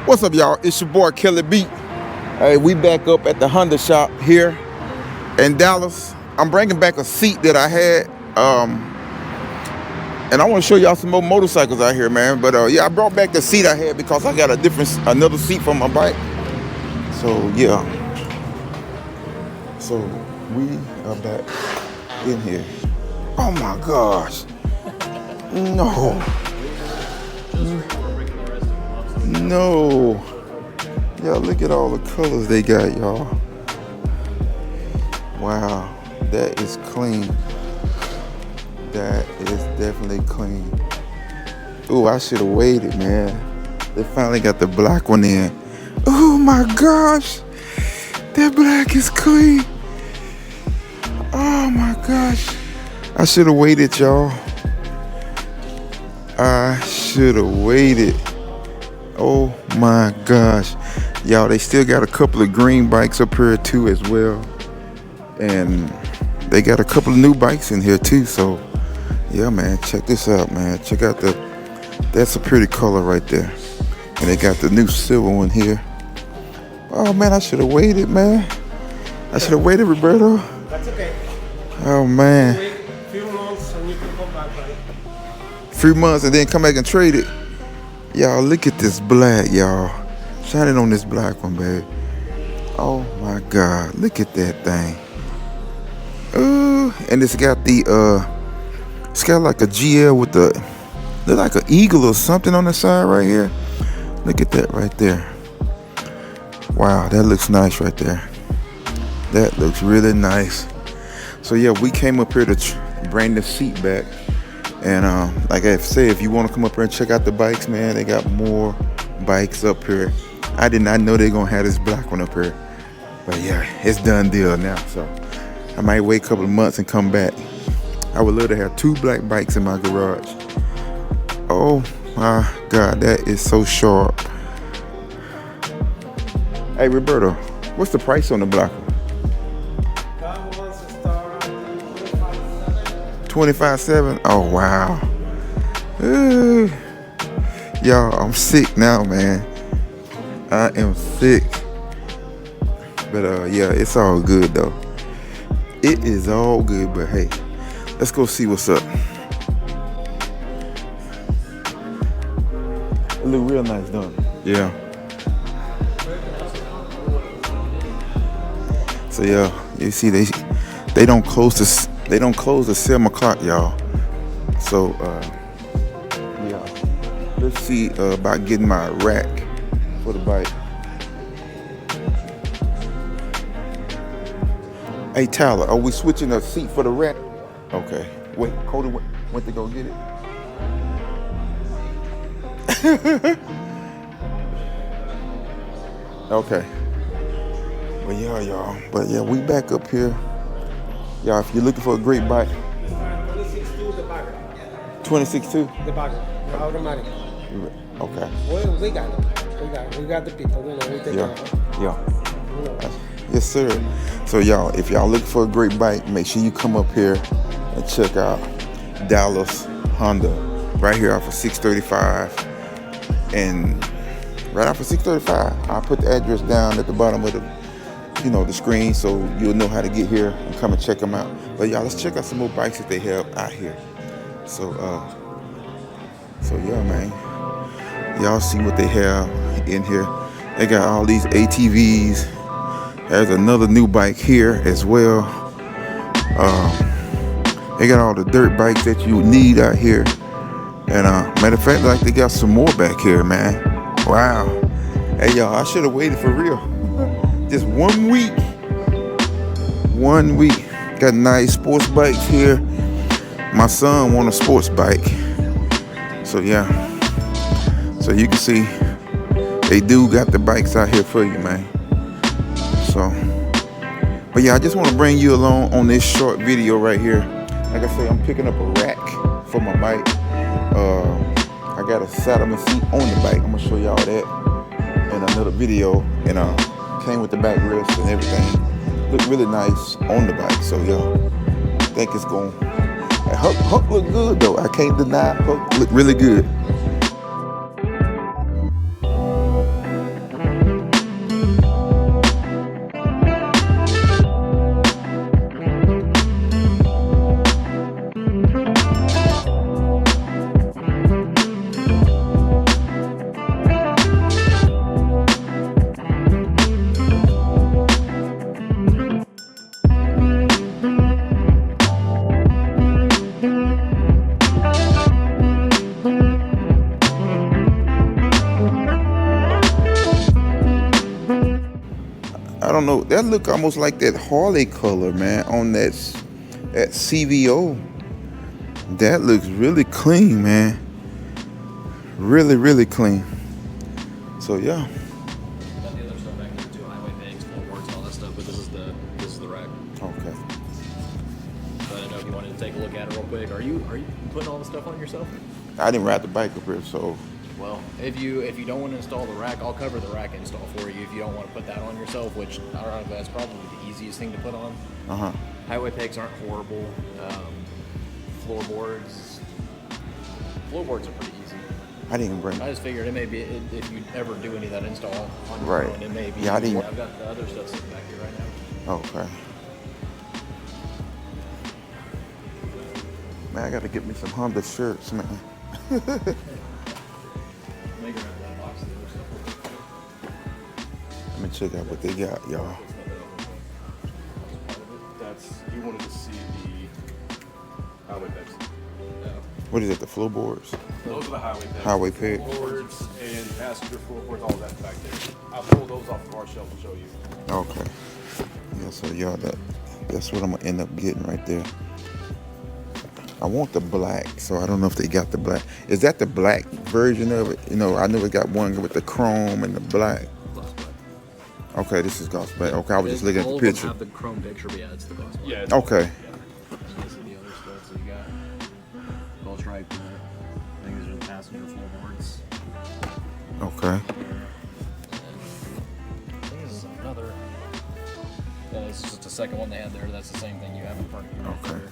What's up, y'all? It's your boy Kelly B. Hey, we back up at the Honda shop here in Dallas. I'm bringing back a seat that I had, and I want to show y'all some more motorcycles out here, man. But yeah, I brought back the seat I had because I got another seat for my bike. So yeah, so we are back in here. Oh my gosh, no. No, y'all look at all the colors they got, y'all. Wow, that is clean. That is definitely clean. Ooh, I should have waited, man. They finally got the black one in. Oh my gosh, that black is clean. Oh my gosh, I should have waited, y'all. I should have waited. Oh my gosh, y'all, they still got a couple of green bikes up here too as well, and they got a couple of new bikes in here too. So yeah, man, check this out, man. Check out that's a pretty color right there, and they got the new silver one here. Oh man, I should have waited, man. I should have waited, Roberto. That's okay. Oh man, Wait a few months and you can come back, right? 3 months and then come back and trade it. Y'all, look at this black, y'all. Shining on this black one, babe. Oh my God, look at that thing. And it's got it's got like a GL with look like an eagle or something on the side right here. Look at that right there. Wow, that looks nice right there. That looks really nice. So yeah, we came up here to bring the seat back. And like I said, if you want to come up here and check out the bikes, man, they got more bikes up here. I did not know they gonna have this black one up here, but yeah, it's done deal now. So I might wait a couple of months and come back. I would love to have 2 black bikes in my garage. Oh my God, that is so sharp. Hey Roberto, what's the price on the black one? 25.7. Oh wow. Ooh. Y'all, I'm sick now, man. I am sick. But yeah, it's all good though. It is all good, but hey, let's go see what's up. It look real nice, don't it? Yeah. So yeah, you see they don't close this. They don't close at 7 o'clock, y'all. So, yeah. Let's see about getting my rack for the bike. Hey, Tyler, are we switching a seat for the rack? Okay. Wait, Cody went to go get it. Okay. But yeah, y'all. But yeah, we back up here. Y'all, if you're looking for a great bike, 26.2 the bagger. 26.2? The bagger, the automatic. Okay. Well, we got it. We got the people. We take care of it. Yeah. Yes, sir. So y'all, if y'all looking for a great bike, make sure you come up here and check out Dallas Honda, right here off of 635, and right off of 635. I'll put the address down at the bottom of the screen, so you'll know how to get here and come and check them out. But y'all, let's check out some more bikes that they have out here. So yeah, man, y'all see what they have in here. They got all these ATVs. There's another new bike here as well. They got all the dirt bikes that you need out here. And matter of fact, like they got some more back here, man. Wow. Hey y'all, I should have waited for real. Just 1 week. 1 week. Got nice sports bikes here. My son wants a sports bike. So yeah. So you can see they do got the bikes out here for you, man. So, but yeah, I just want to bring you along on this short video right here. Like I say, I'm picking up a rack for my bike. I got a Saddlemen seat on the bike. I'm gonna show y'all that in another video. And came with the backrest and everything. Look really nice on the bike. So y'all, I think it's going. Huck look good though. I can't deny Huck look really good. I don't know. That look almost like that Harley color, man, on that CVO. That looks really clean, man. Really, really clean. So yeah. Got the other stuff back there too, highway pegs, floorboards, all that stuff, but this is the rack. Okay. So I don't know if you wanted to take a look at it real quick. Are you putting all the stuff on yourself? I didn't ride the bike up here, so. Well, if you don't want to install the rack, I'll cover the rack install for you if you don't want to put that on yourself, which I don't know, that's probably the easiest thing to put on. Highway pegs aren't horrible. Floorboards are pretty easy. I didn't even bring. I just figured it may be if you ever do any of that install on your Right. own, it may be. Yeah, I didn't. I've got the other stuff sitting back here right now. Okay. Man, I gotta get me some Honda shirts, man. Maybe grab that box of the other stuff. Let me check out what they got, y'all. You wanted to see the highway pegs. What is it? The floorboards? Those are the highway pegs. Highway pegs. Floorboards and passenger floorboards, all that's back there. I'll pull those off of our shelf and show you. Okay. Yeah, so y'all, that's what I'm gonna end up getting right there. I want the black, so I don't know if they got the black. Is that the black version of it? You know, I know it got one with the chrome and the black. Gloss black. Okay, this is gloss black. Okay, I was just looking at the All of them picture. have the chrome picture, but yeah, it's the gloss black. Yeah. Okay. And this is the other stuff. So you got gold stripe. I think these are the passenger floorboards. Okay. And I think this is another. This is just the second one they had there. That's the same thing you have in front of you. Right Okay. there.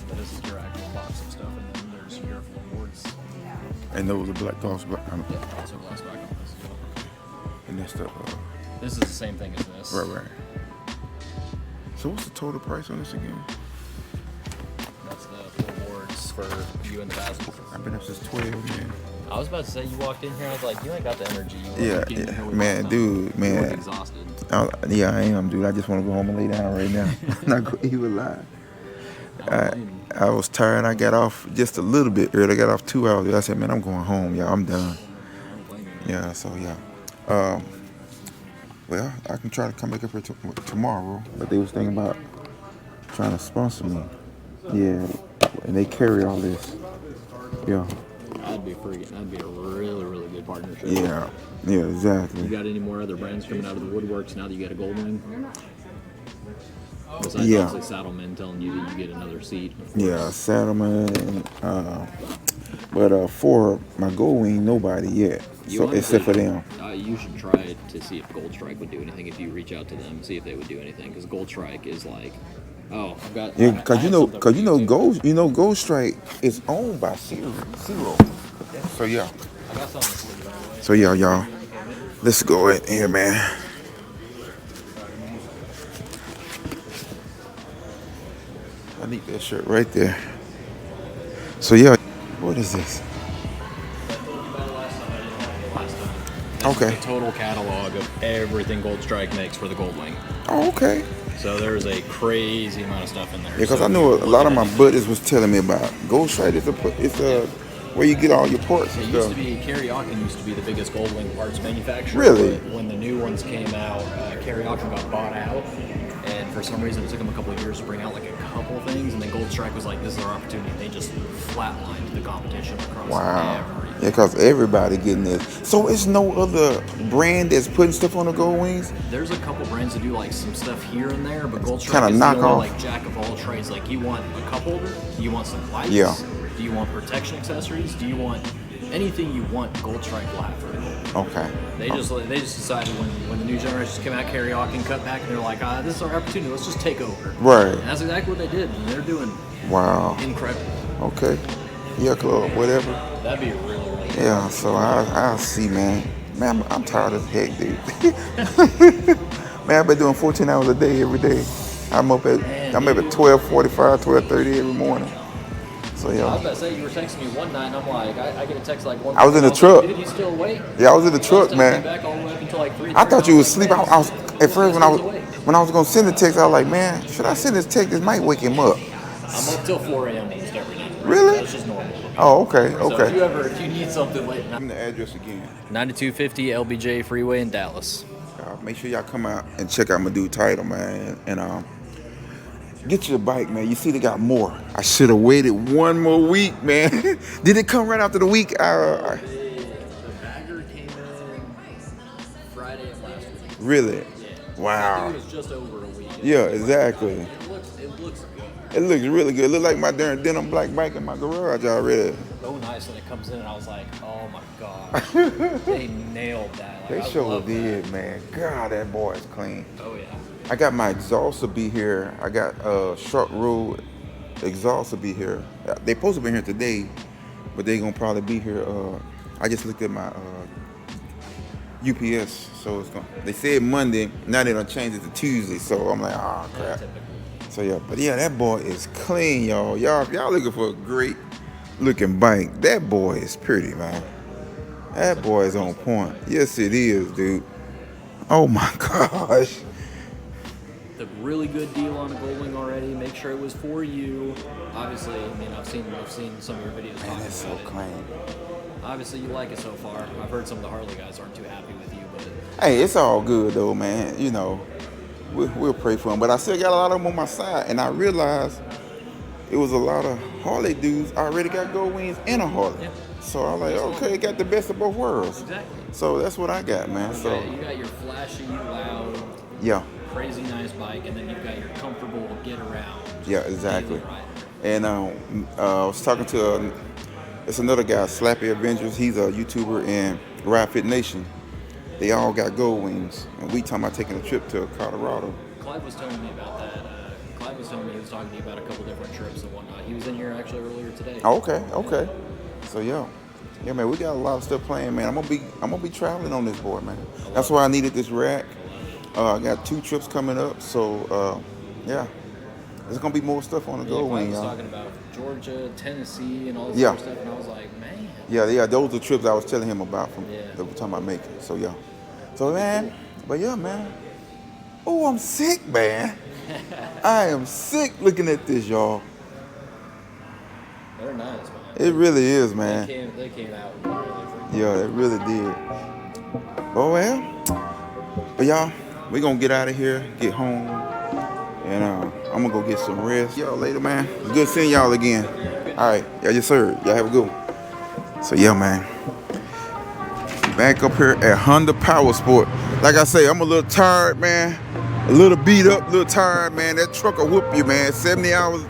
But this is your actual box of stuff, and then there's your floorboards. And those are black gloss black. Yeah, also glass back on this as well. And that's the. This is the same thing as this. Right. So what's the total price on this again? That's the floorboards for you and the passenger. I've been up since 12, man. I was about to say, you walked in here, I was like, you ain't got the energy. You Yeah, walked in here, we man, walked dude, out. You man. look exhausted. Yeah, I am, dude. I just want to go home and lay down right now. I'm not going to even lie. I was tired. I got off just a little bit early. I got off 2 hours. I said, man, I'm going home, y'all. I'm done. Yeah, so yeah. Well, I can try to come back up here tomorrow, but they was thinking about trying to sponsor me. Yeah, and they carry all this. Yeah. That'd be a really, really good partnership. Yeah, exactly. You got any more other brands coming out of the woodworks now that you got a gold wing? Besides Yeah. obviously Saddlemen telling you that you get another seat. Yeah, Saddlemen. But for my gold wing, nobody yet. You So honestly- except for them. You should try to see if Gold Strike would do anything. If you reach out to them, see if they would do anything. Because Gold Strike is like, oh, I've got. Yeah, I cause have something for too. Gold Strike is owned by Zero. So yeah. I got something for you, by the way. So yeah, y'all. Let's go in here, man. I need that shirt right there. So yeah, what is this? Okay. The total catalog of everything Gold Strike makes for the Gold Wing. Oh, okay. So there's a crazy amount of stuff in there. Yeah, because So I know a lot of my buddies was telling me about Gold Strike. It's a where you get all your parts It and used to stuff. be, Karaoke used to be the biggest Gold Wing parts manufacturer. Really? But when the new ones came out, Karaoke got bought out. And for some reason, it took them a couple of years to bring out like a couple things. And then Gold Strike was like, this is our opportunity. And they just flatlined the competition across Wow. everything. Yeah, because everybody getting this. So it's no other brand that's putting stuff on the Gold Wings? There's a couple brands that do like some stuff here and there, but Gold Strike Kinda is the knockoff. only like jack of all trades. Like you want a cup holder, you want some lights, Yeah. do you want protection accessories, do you want anything you want, Gold Strike will have for it. Okay. They just decided when the new generations came out, Karaoke and cut back, and they're like, this is our opportunity, let's just take over. Right. And that's exactly what they did, and they're doing Wow. incredible. Okay. Yeah, club, whatever. That'd be really, really good. Yeah, so I'll see, man. Man, I'm tired as heck, dude. Man, I've been doing 14 hours a day every day. I'm up at 12:45, 12:30 every morning. So I was yeah. about to say, you were texting me one night, and I'm like, I get a text like one. I was in the like, truck. Dude, you still awake? Yeah, I was in the truck, man. Back all the way up until like 3:30. I thought you was asleep. I was at first when I awake. was gonna send the text, I was like, man, should I send this text? This might wake him up. I'm up till 4 a.m. almost every night. Really? That's just normal. Oh, okay, So if you need something late night. Give me the address again. 9250 LBJ Freeway in Dallas. Got make sure y'all come out and check out my dude Title, man. And get your bike, man. You see they got more. I should have waited one more week, man. Did it come right after the week? The bagger came in Friday of last week. Really? Yeah. Wow. It was just over a week. Yeah, exactly. It looks good. It looks really good. It looks like my darn denim black bike in my garage already. So nice when it comes in, and I was like, oh my god, they nailed that. Like, They I sure love did, that. man. God, that boy is clean. Oh yeah. I got my exhaust to be here. I got short road exhaust to be here. They supposed to be here today, but they gonna probably be here. I just looked at my UPS, so it's gonna. They said Monday. Now they done changed it to Tuesday, so I'm like, oh crap. So yeah, but yeah, that boy is clean, y'all. Y'all looking for a great looking bike. That boy is pretty, man. That boy is on point. Yes, it is, dude. Oh my gosh. The really good deal on a Goldwing already. Make sure it was for you. Obviously, I mean, I've seen some of your videos. Man, it's so clean. Obviously, you like it so far. I've heard some of the Harley guys aren't too happy with you, but Hey, it's all good though, man. You know, we'll pray for him. But I still got a lot of them on my side, and I realized it was a lot of Harley dudes already got gold wings and a Harley. Yeah. So I'm like, okay, got the best of both worlds. exactly. So that's what I got, man. So You got your flashy, loud, yeah, crazy nice bike, and then you've got your comfortable get around. yeah, exactly. Right. And I was talking to it's another guy, Slappy Avengers. He's a YouTuber in Ride Fit Nation. They all got gold wings, and we talking about taking a trip to Colorado. Clive was telling me about that. Clive was telling me he was talking to you about a couple different trips and whatnot. He was in here actually earlier today. Oh, okay. So yeah, man, we got a lot of stuff playing, man. I'm gonna be traveling on this board, man. That's why I needed this rack. I got 2 trips coming up, so yeah, there's gonna be more stuff on the gold Clive wing, was y'all. talking about Georgia, Tennessee, and all this Yeah. other stuff, and I was like, man. Yeah, those are trips I was telling him about from Yeah. the time I make it. So yeah, man, but yeah, man. Oh, I'm sick, man. I am sick looking at this, y'all. They're nice, man. It really is, man. They came out really freaking. Yeah, it really did. Oh well, but y'all, we gonna get out of here, get home, and I'm gonna go get some rest. Y'all later, man. Good seeing y'all again. All right, yeah, yes sir. Y'all have a good one. So yeah, man. Back up here at Honda Power Sport. Like I say, I'm a little tired, man. A little beat up, a little tired, man. That truck will whoop you, man. 70 hours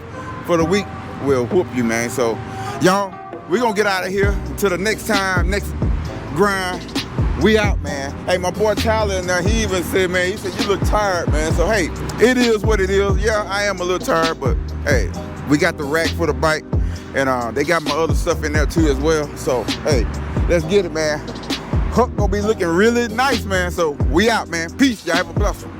for the week will whoop you, man. So, y'all, we gonna get out of here until the next time, next grind. We out, man. Hey, my boy Tyler in there, he even said, man, he said, you look tired, man. So, hey, it is what it is. Yeah, I am a little tired, but hey, we got the rack for the bike, and they got my other stuff in there too as well. So, hey, let's get it, man. Hook gonna be looking really nice, man. So, we out, man. Peace. Y'all have a blessed one.